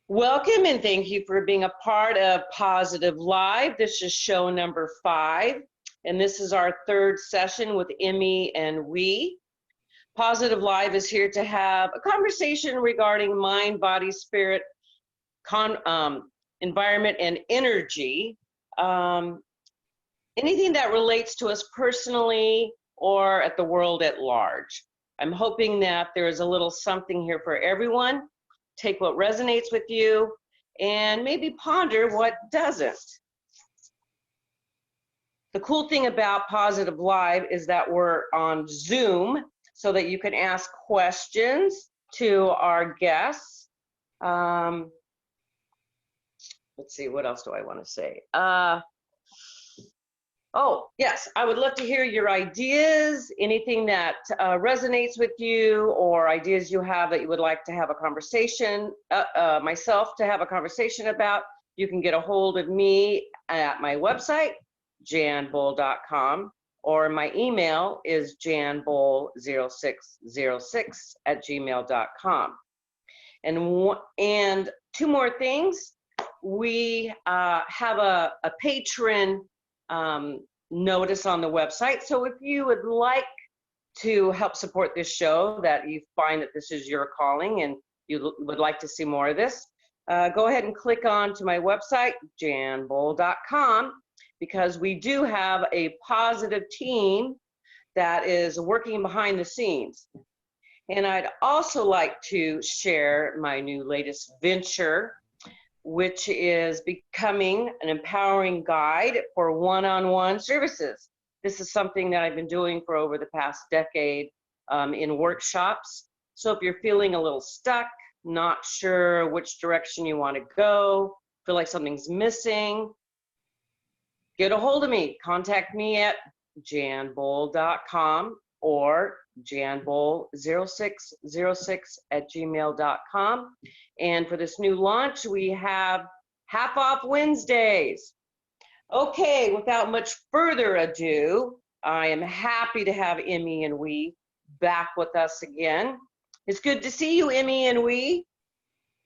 Welcome and thank you for being a part of Positive Live. This is show number 5, and this is our third session with Emmy and we. Positive Live is here to have a conversation regarding mind, body, spirit, environment, and energy. Anything that relates to us personally or at the world at large. I'm hoping that there is a little something here for everyone. Take what resonates with you and maybe ponder what doesn't. The cool thing about Positive Live is that we're on Zoom so that you can ask questions to our guests. Let's see, what else do I want to say? Oh, yes, I would love to hear your ideas, anything that resonates with you, or ideas you have that you would like to have a conversation, myself to have a conversation about. You can get a hold of me at my website, janboal.com, or my email is janboal0606@gmail.com. And two more things. We have a patron notice on the website. So if you would like to help support this show, that you find that this is your calling and you would like to see more of this, go ahead and click on to my website, janboal.com, because we do have a positive team that is working behind the scenes. And I'd also like to share my new latest venture, which is becoming an empowering guide for one-on-one services. This is something that I've been doing for over the past decade in workshops. So if you're feeling a little stuck, not sure which direction you want to go, feel like something's missing, get a hold of me. Contact me at janboal.com or janboal0606@gmail.com. And for this new launch, we have half off Wednesdays. Okay, without much further ado, I am happy to have Emmy and we back with us again. It's good to see you, Emmy and we.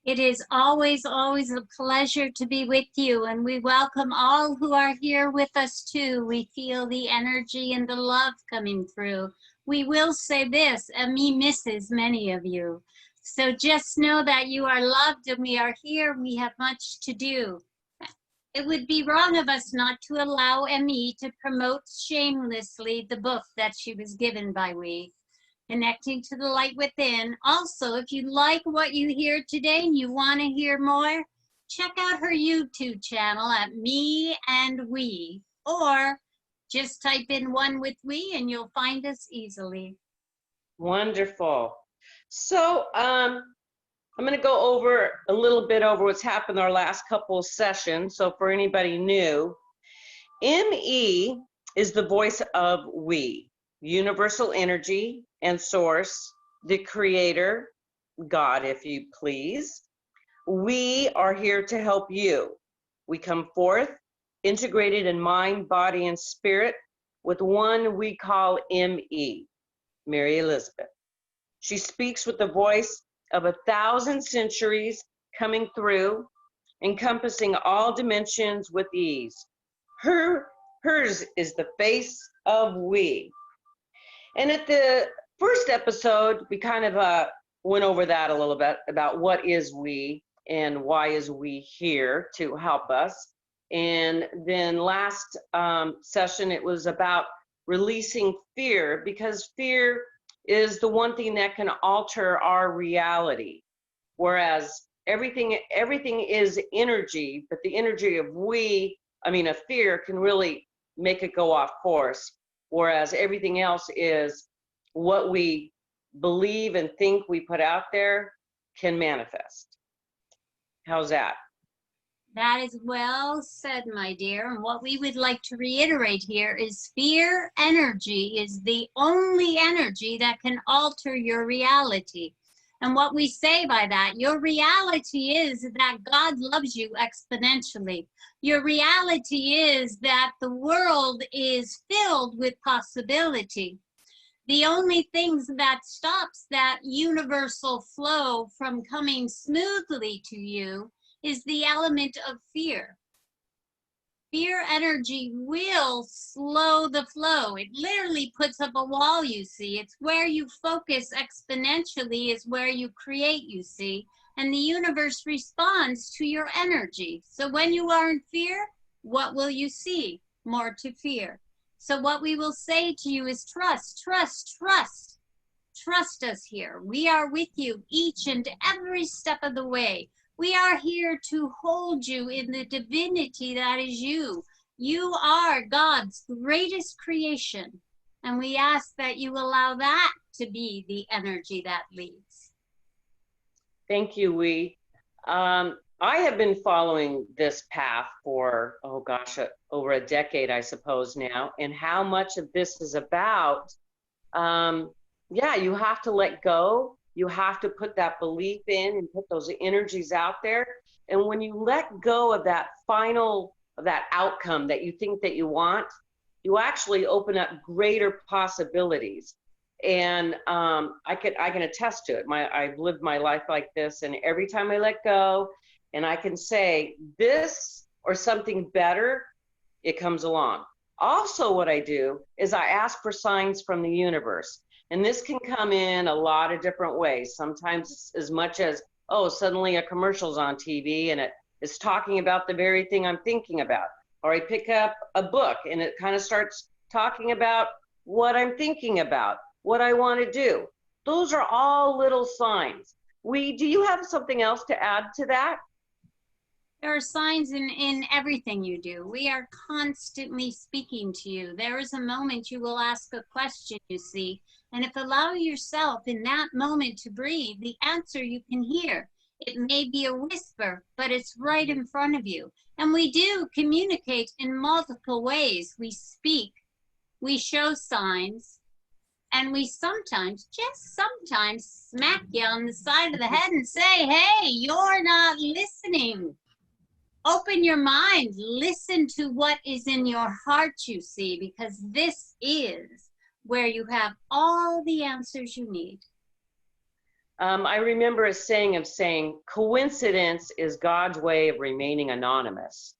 It is always a pleasure to be with you, and we welcome all who are here with us too. We feel the energy and the love coming through. We will say this, Emmy misses many of you. So just know that you are loved and we are here. We have much to do. It would be wrong of us not to allow Emmy to promote shamelessly the book that she was given by we. Connecting to the light within. Also, if you like what you hear today and you want to hear more, check out her YouTube channel at Me and We, or just type in One with We and you'll find us easily. Wonderful. So I'm going to go over a little bit over what's happened our last couple of sessions. So for anybody new, ME is the voice of we, universal energy and source, the creator, God, if you please. We are here to help you. We come forth integrated in mind, body, and spirit with one we call ME, MaryElizabeth. She speaks with the voice of 1,000 centuries coming through, encompassing all dimensions with ease. Hers is the face of we. And at the first episode, we kind of went over that a little bit about what is we and why is we here to help us. And then last session, it was about releasing fear, because fear is the one thing that can alter our reality. Whereas everything is energy, but the energy of fear can really make it go off course. Whereas everything else is what we believe and think we put out there can manifest. How's that? That is well said, my dear. And what we would like to reiterate here is fear energy is the only energy that can alter your reality. And what we say by that, your reality is that God loves you exponentially. Your reality is that the world is filled with possibility. The only things that stops that universal flow from coming smoothly to you is the element of fear. Fear energy will slow the flow. It literally puts up a wall, you see. It's where you focus exponentially is where you create, you see. And the universe responds to your energy. So when you are in fear, what will you see? More to fear. So what we will say to you is trust, trust, trust. Trust us here. We are with you each and every step of the way. We are here to hold you in the divinity that is you. You are God's greatest creation. And we ask that you allow that to be the energy that leads. Thank you, Wee. I have been following this path for, oh gosh, over a decade, I suppose now, and how much of this is about, yeah, you have to let go. You have to put that belief in and put those energies out there. And when you let go of that of that outcome that you think that you want, you actually open up greater possibilities. And I can attest to it. I've lived my life like this, and every time I let go, and I can say this or something better, it comes along. Also, what I do is I ask for signs from the universe, and this can come in a lot of different ways. Sometimes as much as, oh, suddenly a commercial's on TV and it is talking about the very thing I'm thinking about, or I pick up a book and it kind of starts talking about what I'm thinking about, what I want to do. Those are all little signs. Do you have something else to add to that? There are signs in everything you do. We are constantly speaking to you. There is a moment you will ask a question, you see, and if allow yourself in that moment to breathe, the answer you can hear. It may be a whisper, but it's right in front of you. And we do communicate in multiple ways. We speak, we show signs, and we sometimes, just sometimes, smack you on the side of the head and say, hey, you're not listening. Open your mind, listen to what is in your heart, you see, because this is where you have all the answers you need. I remember a saying of saying, coincidence is God's way of remaining anonymous.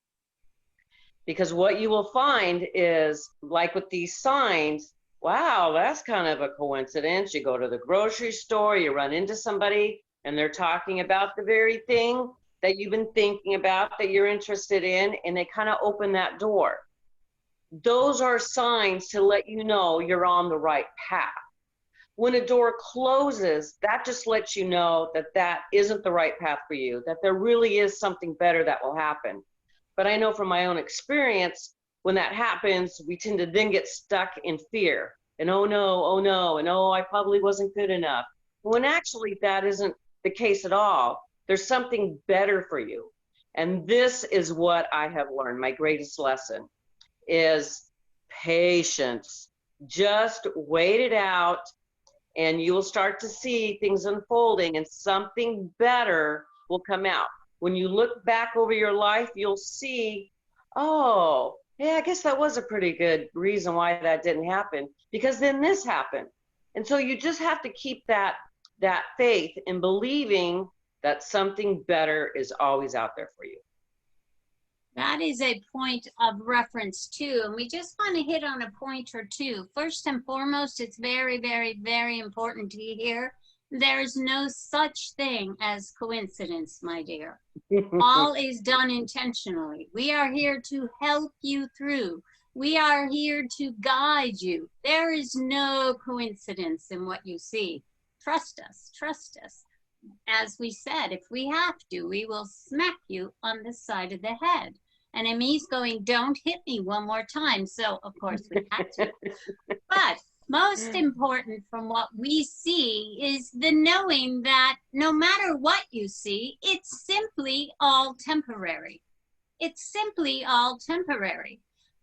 Because what you will find is, like with these signs, wow, that's kind of a coincidence. You go to the grocery store, you run into somebody, and they're talking about the very thing that you've been thinking about, that you're interested in, and they kind of open that door. Those are signs to let you know you're on the right path. When a door closes, that just lets you know that that isn't the right path for you, that there really is something better that will happen. But I know from my own experience, when that happens, we tend to then get stuck in fear. And oh no, and oh, I probably wasn't good enough. When actually that isn't the case at all. There's something better for you. And this is what I have learned. My greatest lesson is patience. Just wait it out, and you will start to see things unfolding, and something better will come out. When you look back over your life, you'll see, oh, yeah, I guess that was a pretty good reason why that didn't happen, because then this happened. And so you just have to keep that faith in believing that something better is always out there for you. That is a point of reference too, and we just want to hit on a point or two. First and foremost, it's very, very, very important to hear there's no such thing as coincidence, my dear. All is done intentionally. We are here to help you through. We are here to guide you. There is no coincidence in what you see. Trust us, trust us. As we said, if we have to, we will smack you on the side of the head. And Amy's going, don't hit me one more time. So, of course, we had to. But most important from what we see is the knowing that no matter what you see, it's simply all temporary. It's simply all temporary.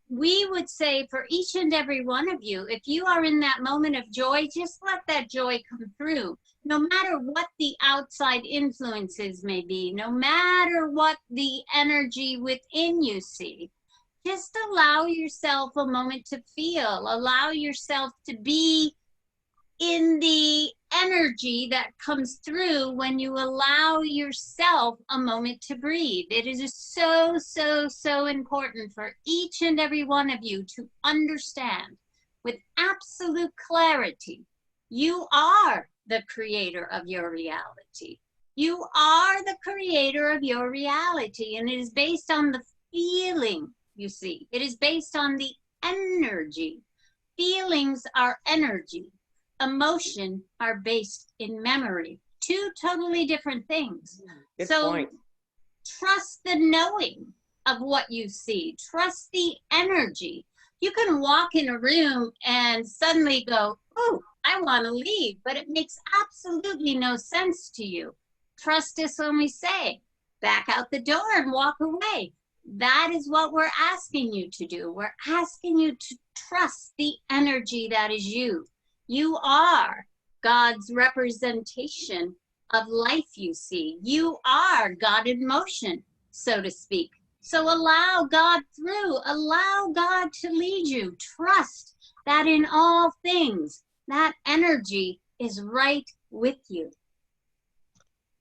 We would say for each and every one of you, if you are in that moment of joy, just let that joy come through. No matter what the outside influences may be, no matter what the energy within you see, just allow yourself a moment to feel, allow yourself to be in the energy that comes through when you allow yourself a moment to breathe. It is so, so, so important for each and every one of you to understand with absolute clarity, you are the creator of your reality. You are the creator of your reality, and it is based on the feeling, you see. It is based on the energy. Feelings are energy. Emotion are based in memory. Two totally different things. Good So point. trust the knowing of what you see. Trust the energy. You can walk in a room and suddenly go, oh, I want to leave, but it makes absolutely no sense to you. Trust us when we say, back out the door and walk away. That is what we're asking you to do. We're asking you to trust the energy that is you. You are God's representation of life, you see. You are God in motion, so to speak. So allow God through. Allow God to lead you. Trust that in all things, that energy is right with you.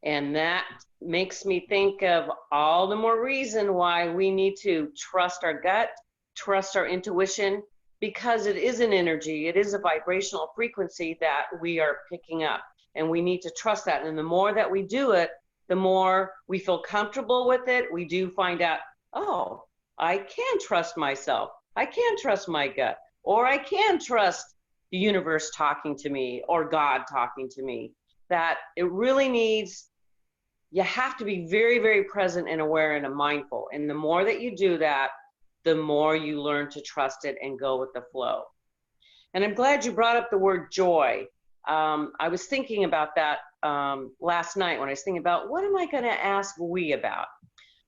And that makes me think of all the more reason why we need to trust our gut, trust our intuition, because it is an energy, it is a vibrational frequency that we are picking up. And we need to trust that. And the more that we do it, the more we feel comfortable with it. We do find out, oh, I can trust myself. I can trust my gut. Or I can trust the universe talking to me or God talking to me. That it really needs, you have to be very, very present and aware and mindful. And the more that you do that, the more you learn to trust it and go with the flow. And I'm glad you brought up the word joy. I was thinking about that last night when I was thinking about what am I going to ask we about?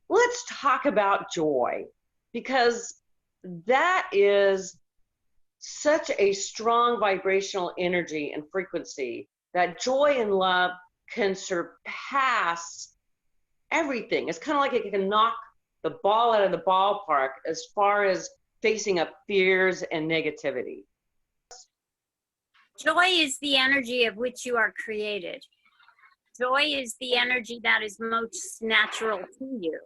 Let's talk about joy, because that is such a strong vibrational energy and frequency that joy and love can surpass everything. It's kind of like it can knock the ball out of the ballpark as far as facing up fears and negativity. Joy is the energy of which you are created. Joy is the energy that is most natural to you.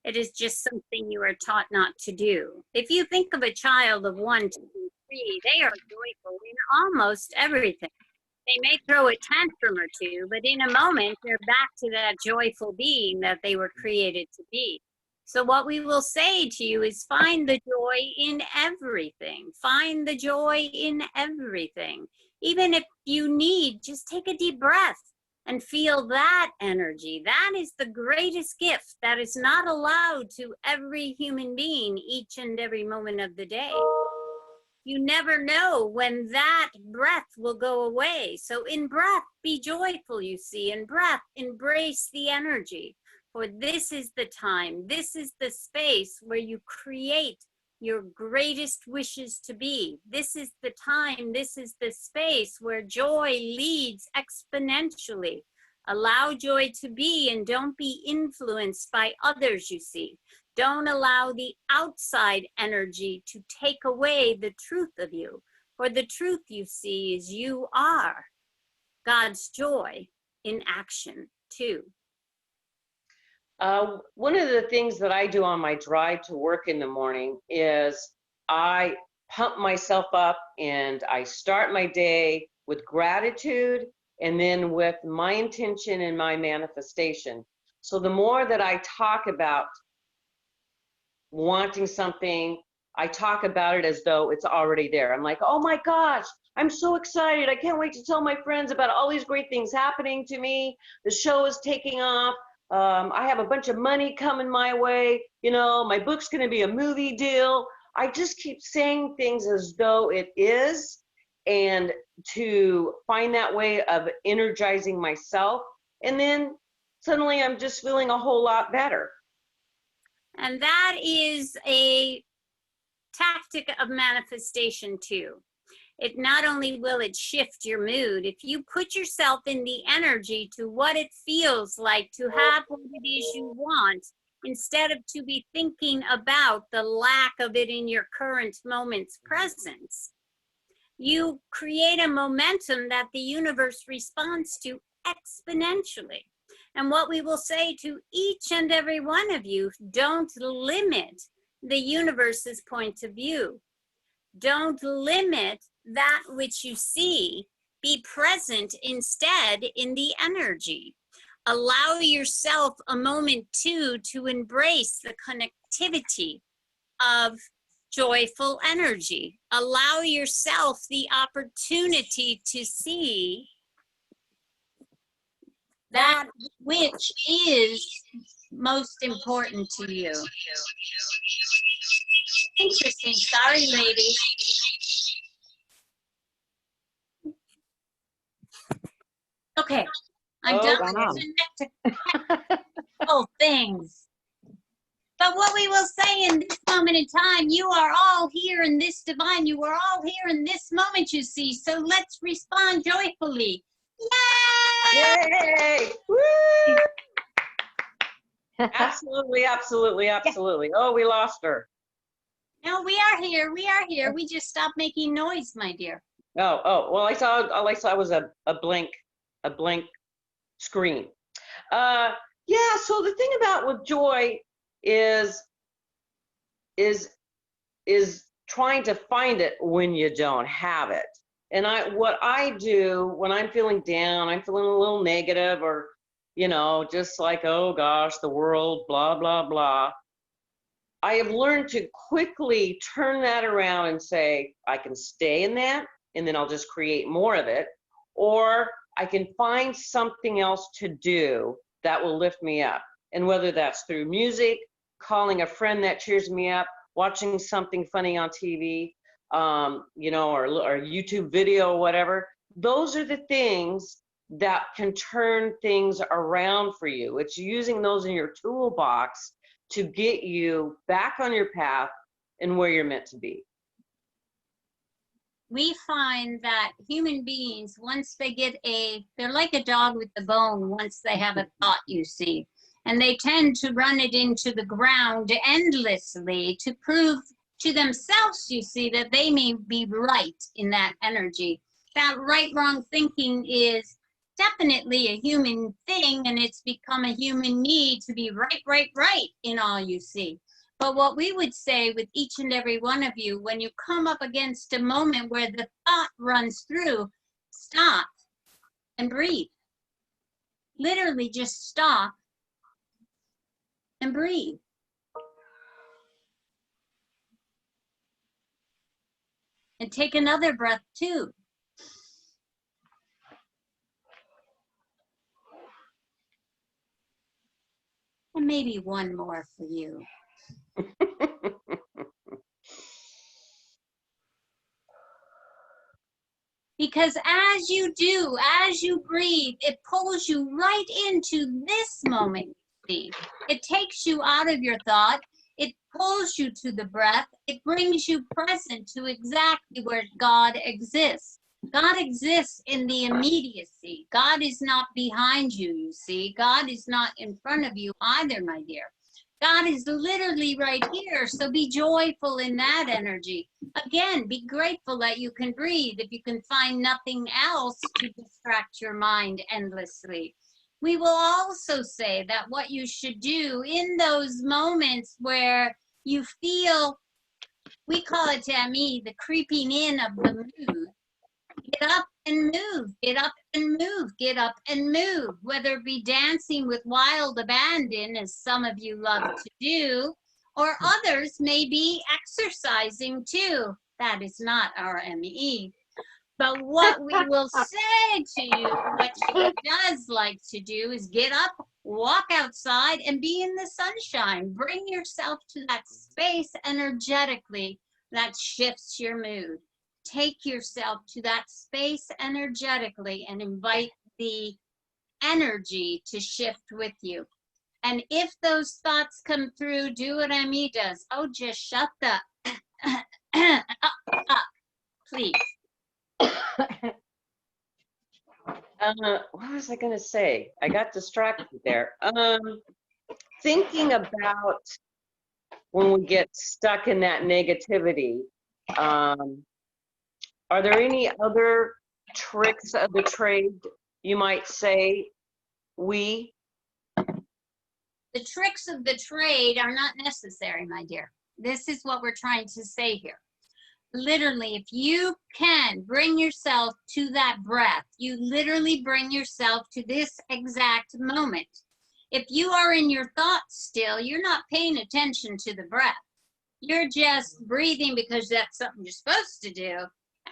It is just something you are taught not to do. If you think of a child of 1, 2, 3, they are joyful in almost everything. They may throw a tantrum or two, but in a moment, they're back to that joyful being that they were created to be. So what we will say to you is find the joy in everything. Find the joy in everything. Even if you need, just take a deep breath and feel that energy. That is the greatest gift that is not allowed to every human being each and every moment of the day. You never know when that breath will go away. So in breath, be joyful, you see. In breath, embrace the energy. For this is the time, this is the space where you create your greatest wishes to be. This is the time, this is the space where joy leads exponentially. Allow joy to be and don't be influenced by others, you see. Don't allow the outside energy to take away the truth of you. For the truth, you see, is you are God's joy in action too. One of the things that I do on my drive to work in the morning is I pump myself up and I start my day with gratitude and then with my intention and my manifestation. So the more that I talk about wanting something, I talk about it as though it's already there. I'm like, oh my gosh, I'm so excited. I can't wait to tell my friends about all these great things happening to me. The show is taking off. I have a bunch of money coming my way. You know, my book's going to be a movie deal. I just keep saying things as though it is, and to find that way of energizing myself. And then suddenly I'm just feeling a whole lot better. And that is a tactic of manifestation too. It not only will it shift your mood, if you put yourself in the energy to what it feels like to have what it is you want, instead of to be thinking about the lack of it in your current moment's presence, you create a momentum that the universe responds to exponentially. And what we will say to each and every one of you, don't limit the universe's point of view. Don't limit that which you see. Be present instead in the energy. Allow yourself a moment too to embrace the connectivity of joyful energy. Allow yourself the opportunity to see that which is most important to you. Interesting. Sorry, ladies. Okay, I'm done with the technical things. But what we will say in this moment in time, you are all here in this divine, you are all here in this moment, you see. So let's respond joyfully. Yay! Yay! Woo! Absolutely, absolutely, absolutely. Oh, we lost her. No, we are here. We are here. We just stopped making noise, my dear. Oh, well, all I saw was a blank screen. Yeah, so the thing about with joy is trying to find it when you don't have it. And what I do when I'm feeling down, I'm feeling a little negative, or just like, oh gosh, the world, blah blah blah, I have learned to quickly turn that around and say, I can stay in that and then I'll just create more of it, or I can find something else to do that will lift me up. And whether that's through music, calling a friend that cheers me up, watching something funny on TV, or YouTube video or whatever, those are the things that can turn things around for you. It's using those in your toolbox to get you back on your path and where you're meant to be. We find that human beings, once they get they're like a dog with the bone once they have a thought, you see. And they tend to run it into the ground endlessly to prove to themselves, you see, that they may be right in that energy. That right-wrong thinking is definitely a human thing, and it's become a human need to be right in all you see. But what we would say with each and every one of you, when you come up against a moment where the thought runs through, stop and breathe. Literally just stop and breathe. And take another breath too. And maybe one more for you. Because as you do, as you breathe, it pulls you right into this moment. See, it takes you out of your thought. It pulls you to the breath. It brings you present to exactly where God exists. God exists in the immediacy. God is not behind you, you see. God is not in front of you either, my dear. God is literally right here, so be joyful in that energy. Again, be grateful that you can breathe if you can find nothing else to distract your mind endlessly. We will also say that what you should do in those moments where you feel, we call it, Tammy, the creeping in of the mood. Get up and move, get up and move, get up and move, whether it be dancing with wild abandon, as some of you love to do, or others may be exercising too. That is not our ME. But what we will say to you, what she does like to do, is get up, walk outside, and be in the sunshine. Bring yourself to that space energetically that shifts your mood. Take yourself to that space energetically and invite the energy to shift with you. And if those thoughts come through, do what ME does. Oh, just shut the up, please. What was I gonna say? I got distracted there. Thinking about when we get stuck in that negativity, Are there any other tricks of the trade you might say we? The tricks of the trade are not necessary, my dear. This is what we're trying to say here. Literally, if you can bring yourself to that breath, you literally bring yourself to this exact moment. If you are in your thoughts still, you're not paying attention to the breath. You're just breathing because that's something you're supposed to do,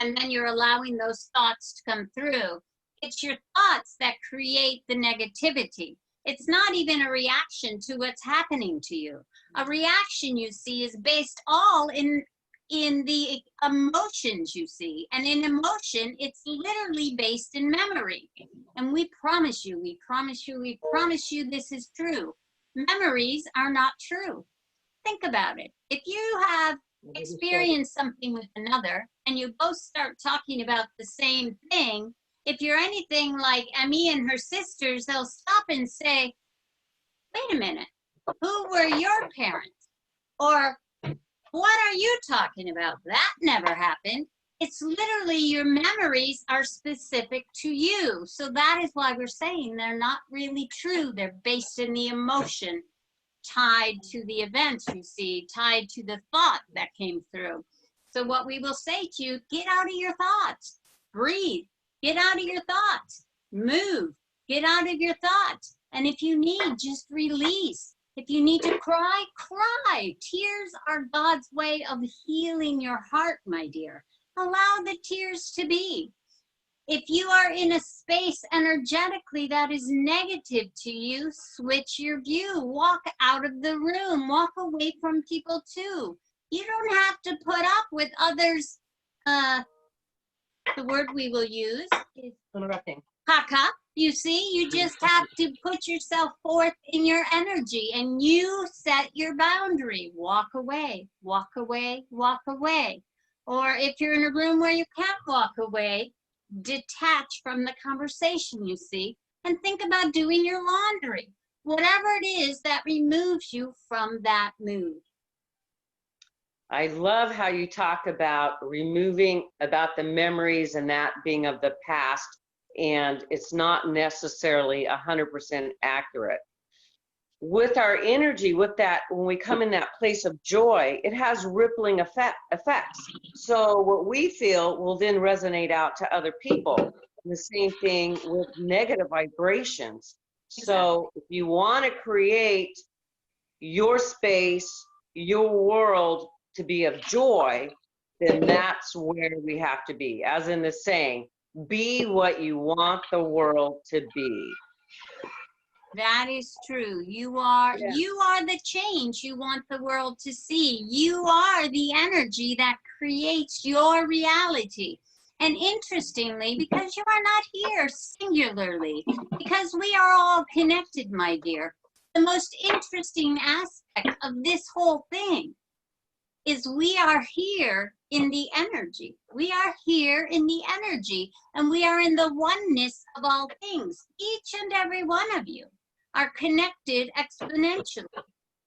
and then you're allowing those thoughts to come through. It's your thoughts that create the negativity. It's not even a reaction to what's happening to you. A reaction, you see, is based all in the emotions you see. And in emotion, it's literally based in memory. And we promise you, we promise you, we promise you this is true. Memories are not true. Think about it. If you have experienced something with another and you both start talking about the same thing, if you're anything like Emmy and her sisters, they'll stop and say, wait a minute, who were your parents? Or what are you talking about? That never happened. It's literally your memories are specific to you. So that is why we're saying they're not really true. They're based in the emotion tied to the events you see, tied to the thought that came through. So what we will say to you, get out of your thoughts, breathe, get out of your thoughts, move, get out of your thoughts. And if you need, just release. If you need to cry, cry. Tears are God's way of healing your heart, my dear. Allow the tears to be. If you are in a space energetically that is negative to you, switch your view. Walk out of the room. Walk away from people too. You don't have to put up with others. The word we will use is Interrupting. caca. You see, you just have to put yourself forth in your energy and you set your boundary. Walk away, walk away, walk away. Or if you're in a room where you can't walk away, detach from the conversation, you see, and think about doing your laundry. Whatever it is that removes you from that mood. I love how you talk about removing about the memories and that being of the past, and it's not necessarily 100% accurate. With our energy, with that, when we come in that place of joy, it has rippling effects. So what we feel will then resonate out to other people. And the same thing with negative vibrations. So if you want to create your space, your world to be of joy, then that's where we have to be. As in the saying, be what you want the world to be. That is true. You are the change you want the world to see. You are the energy that creates your reality. And interestingly, because you are not here singularly, because we are all connected, my dear, the most interesting aspect of this whole thing is we are here in the energy. We are here in the energy, and we are in the oneness of all things. Each and every one of you are connected exponentially.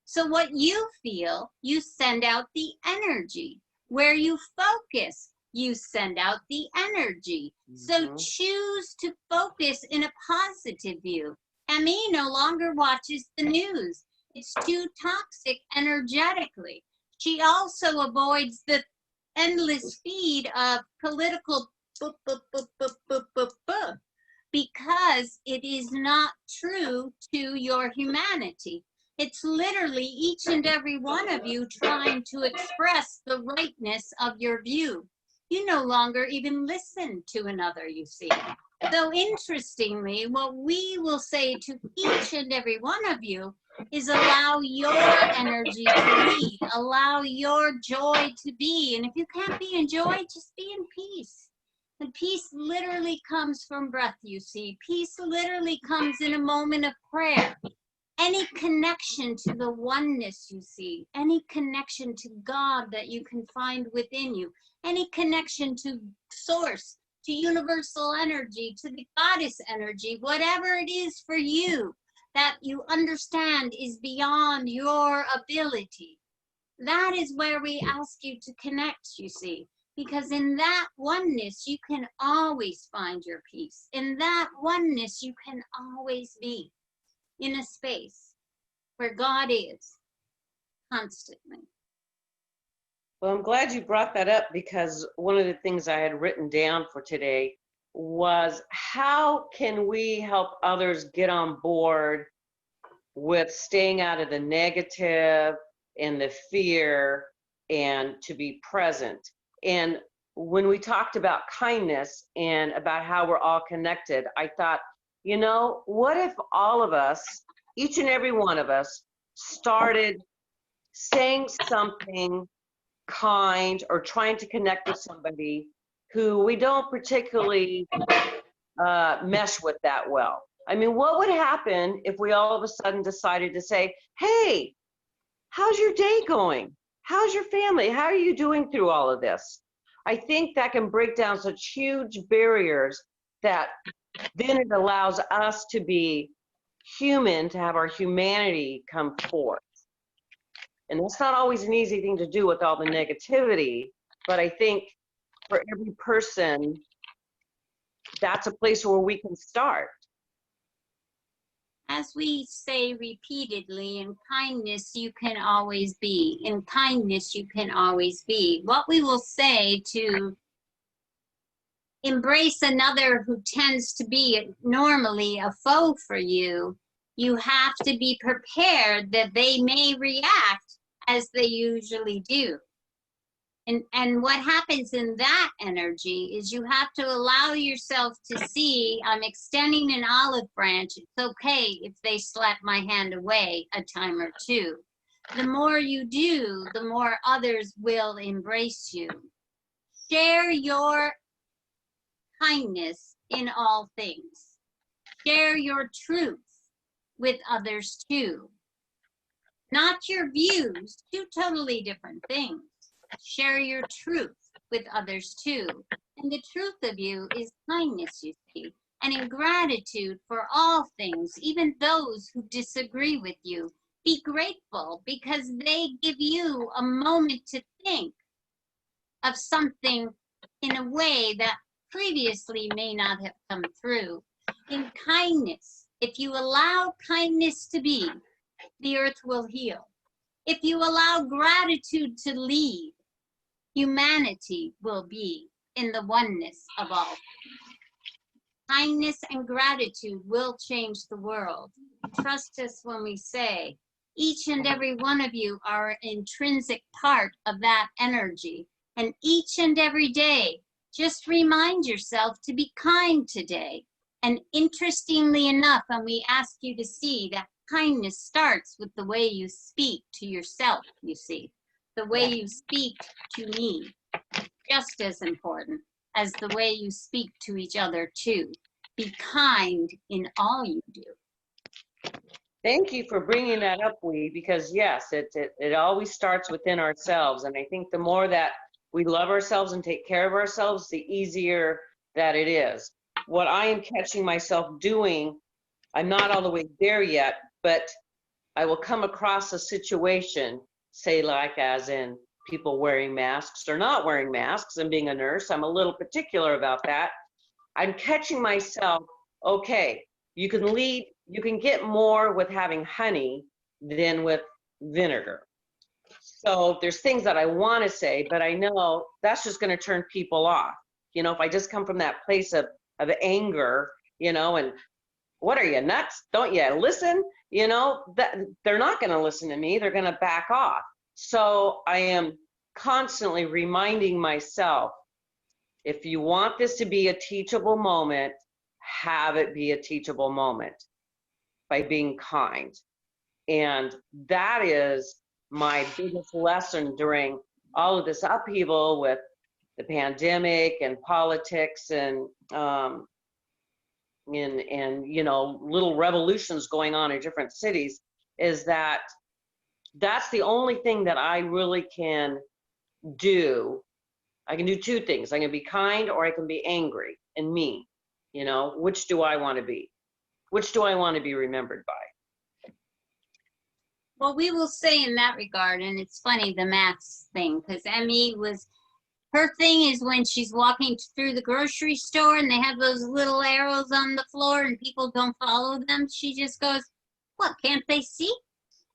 So what you feel, you send out the energy. Where you focus, you send out the energy. So choose to focus in a positive view. Emmy no longer watches the news. It's too toxic energetically. She also avoids the endless feed of political because it is not true to your humanity. It's literally each and every one of you trying to express the rightness of your view. You no longer even listen to another, you see. So interestingly, what we will say to each and every one of you is allow your energy to lead, allow your joy to be. And if you can't be in joy, just be in peace. And peace literally comes from breath, you see. Peace literally comes in a moment of prayer. Any connection to the oneness you see, any connection to God that you can find within you, any connection to source, to universal energy, to the goddess energy, whatever it is for you that you understand is beyond your ability. That is where we ask you to connect, you see. Because in that oneness, you can always find your peace. In that oneness, you can always be in a space where God is constantly. Well, I'm glad you brought that up, because one of the things I had written down for today was, how can we help others get on board with staying out of the negative and the fear, and to be present. And when we talked about kindness and about how we're all connected, I thought, what if all of us, each and every one of us, started saying something kind or trying to connect with somebody who we don't particularly mesh with that well? I mean, what would happen if we all of a sudden decided to say, hey, how's your day going? How's your family? How are you doing through all of this? I think that can break down such huge barriers, that then it allows us to be human, to have our humanity come forth. And that's not always an easy thing to do with all the negativity, but I think for every person, that's a place where we can start. As we say repeatedly, in kindness you can always be. In kindness you can always be. What we will say to embrace another who tends to be normally a foe for you, you have to be prepared that they may react as they usually do. And what happens in that energy is you have to allow yourself to see, I'm extending an olive branch. It's okay if they slap my hand away a time or two. The more you do, the more others will embrace you. Share your kindness in all things. Share your truth with others too. Not your views, two totally different things. Share your truth with others too. And the truth of you is kindness, you see, and in gratitude for all things, even those who disagree with you. Be grateful because they give you a moment to think of something in a way that previously may not have come through. In kindness, if you allow kindness to be, the earth will heal. If you allow gratitude to lead, humanity will be in the oneness of all. Kindness and gratitude will change the world. Trust us when we say each and every one of you are an intrinsic part of that energy. And each and every day, just remind yourself to be kind today. And interestingly enough, and we ask you to see that kindness starts with the way you speak to yourself, you see. The way you speak to me, just as important as the way you speak to each other too. Be kind in all you do. Thank you for bringing that up, because yes, it always starts within ourselves. And I think the more that we love ourselves and take care of ourselves, the easier that it is. What I am catching myself doing, I'm not all the way there yet, but I will come across a situation, say like as in people wearing masks or not wearing masks, and being a nurse, I'm a little particular about that. I'm catching myself, okay, you can get more with having honey than with vinegar. So there's things that I want to say, but I know that's just going to turn people off. If I just come from that place of anger, and what are you, nuts? Don't you listen? That they're not going to listen to me. They're going to back off. So I am constantly reminding myself, if you want this to be a teachable moment, have it be a teachable moment by being kind. And that is my biggest lesson during all of this upheaval with the pandemic and politics and little revolutions going on in different cities, is that that's the only thing that I really can do. I can do two things. I can be kind or I can be angry and mean. Which do I want to be? Which do I want to be remembered by? Well, we will say in that regard, and it's funny, the maths thing, because Emmy was Her thing is when she's walking through the grocery store and they have those little arrows on the floor and people don't follow them, she just goes, what, can't they see?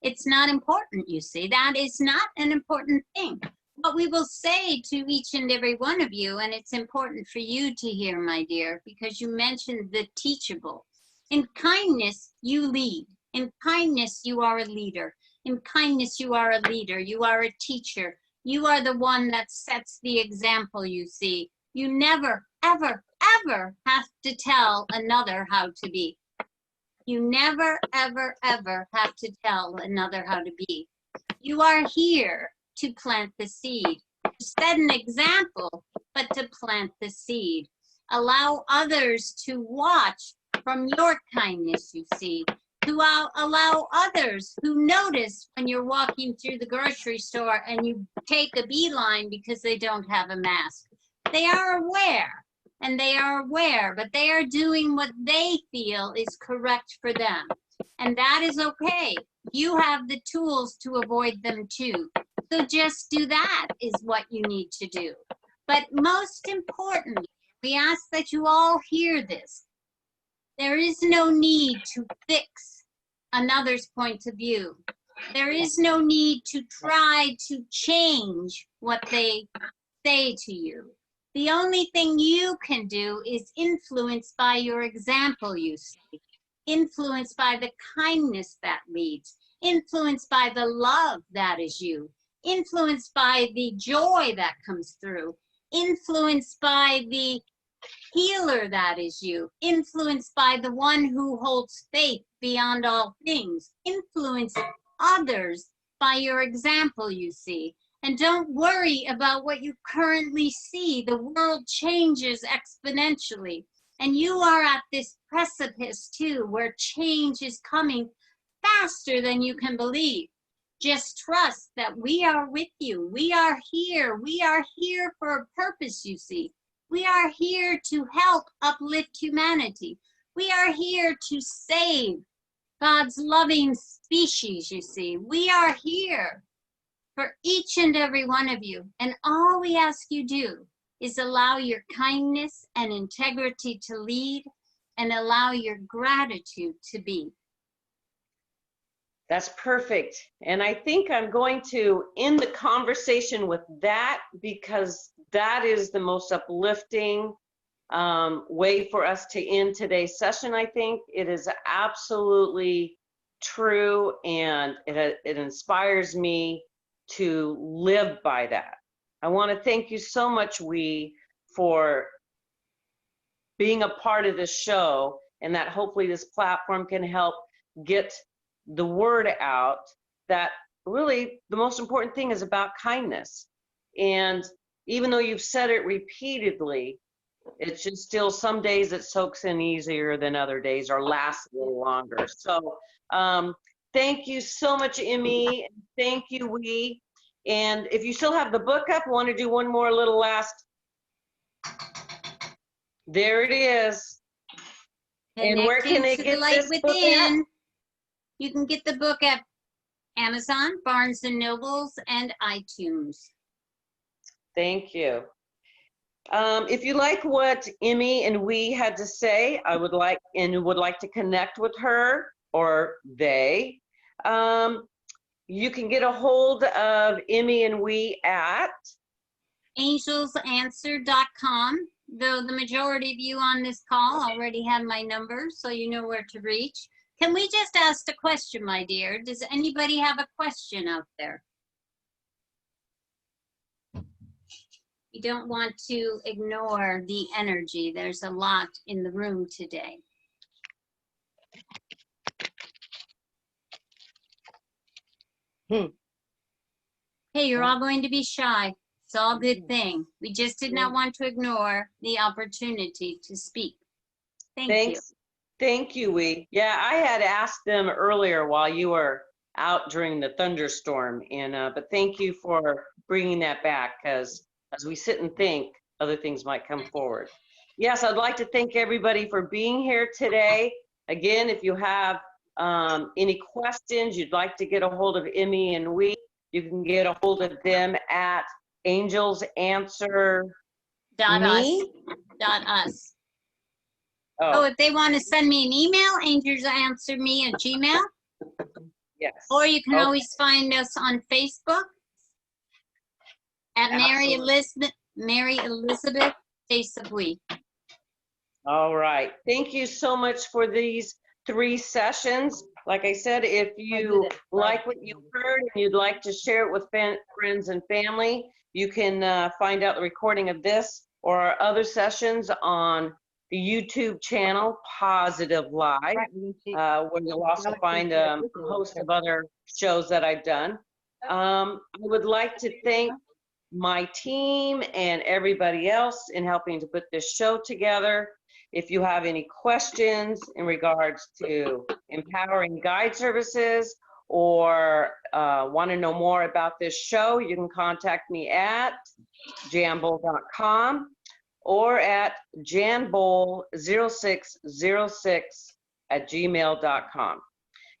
It's not important, you see. That is not an important thing. What we will say to each and every one of you, and it's important for you to hear, my dear, because you mentioned the teachable. In kindness, you lead. In kindness, you are a leader. In kindness, you are a leader. You are a teacher. You are the one that sets the example, you see. You never, ever, ever have to tell another how to be. You never, ever, ever have to tell another how to be. You are here to plant the seed, to set an example, but to plant the seed. Allow others to watch from your kindness, you see. To allow others who notice when you're walking through the grocery store and you take a beeline because they don't have a mask. They are aware, and they are aware, but they are doing what they feel is correct for them. And that is okay. You have the tools to avoid them too. So just do that is what you need to do. But most importantly, we ask that you all hear this. There is no need to fix another's point of view. There is no need to try to change what they say to you. The only thing you can do is influence by your example, you see. Influenced by the kindness that leads. Influenced by the love that is you. Influenced by the joy that comes through. Influenced by the healer that is you. Influenced by the one who holds faith beyond all things. Influence others by your example, you see. And don't worry about what you currently see. The world changes exponentially. And you are at this precipice too, where change is coming faster than you can believe. Just trust that we are with you. We are here. We are here for a purpose, you see. We are here to help uplift humanity. We are here to save God's loving species, you see. We are here for each and every one of you. And all we ask you do is allow your kindness and integrity to lead and allow your gratitude to be. That's perfect. And I think I'm going to end the conversation with that, because that is the most uplifting way for us to end today's session. I think it is absolutely true, and it inspires me to live by that. I want to thank you so much, for being a part of this show, and that hopefully this platform can help get the word out that really the most important thing is about kindness. And even though you've said it repeatedly, it's just still some days it soaks in easier than other days, or lasts a little longer. So thank you so much, Emmy. Thank you, Wee. And if you still have the book up, I want to do one more little last. There it is. And where can they get this book at? You can get the book at Amazon, Barnes & Nobles, and iTunes. Thank you. If you like what Emmy and Wee had to say, I would like to connect with her, or they, you can get a hold of Emmy and Wee at angelsanswer.com. Though the majority of you on this call already have my number, so you know where to reach. Can we just ask a question, my dear? Does anybody have a question out there? You don't want to ignore the energy. There's a lot in the room today. Hey, you're all going to be shy. It's all a good thing. We just did not want to ignore the opportunity to speak. Thank you. Thank you, Wee. Yeah, I had asked them earlier while you were out during the thunderstorm, and but thank you for bringing that back, because as we sit and think, other things might come forward. Yes, I'd like to thank everybody for being here today. Again, if you have any questions, you'd like to get a hold of Emmy and Wee, you can get a hold of them at Angels Answer Dot Me? us. Dot us. Oh, Oh, if they want to send me an email, Angels Answer Me at Gmail. yes. Or you can Okay. always find us on Facebook at Absolutely. Mary Elizabeth Face of We. All right. Thank you so much for these 3 sessions. Like I said, if you like what you heard and you'd like to share it with friends and family, you can find out the recording of this or our other sessions on the YouTube channel, Positive Live, where you'll also find a host of other shows that I've done. I would like to thank my team and everybody else in helping to put this show together. If you have any questions in regards to empowering guide services or want to know more about this show, you can contact me at janboal.com or at janboal0606@gmail.com.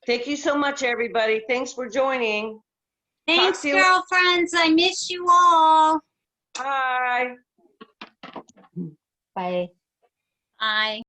Thank you so much, everybody. Thanks for joining. Talk Thanks, to you. girlfriends. I miss you all. Bye. Bye. Bye.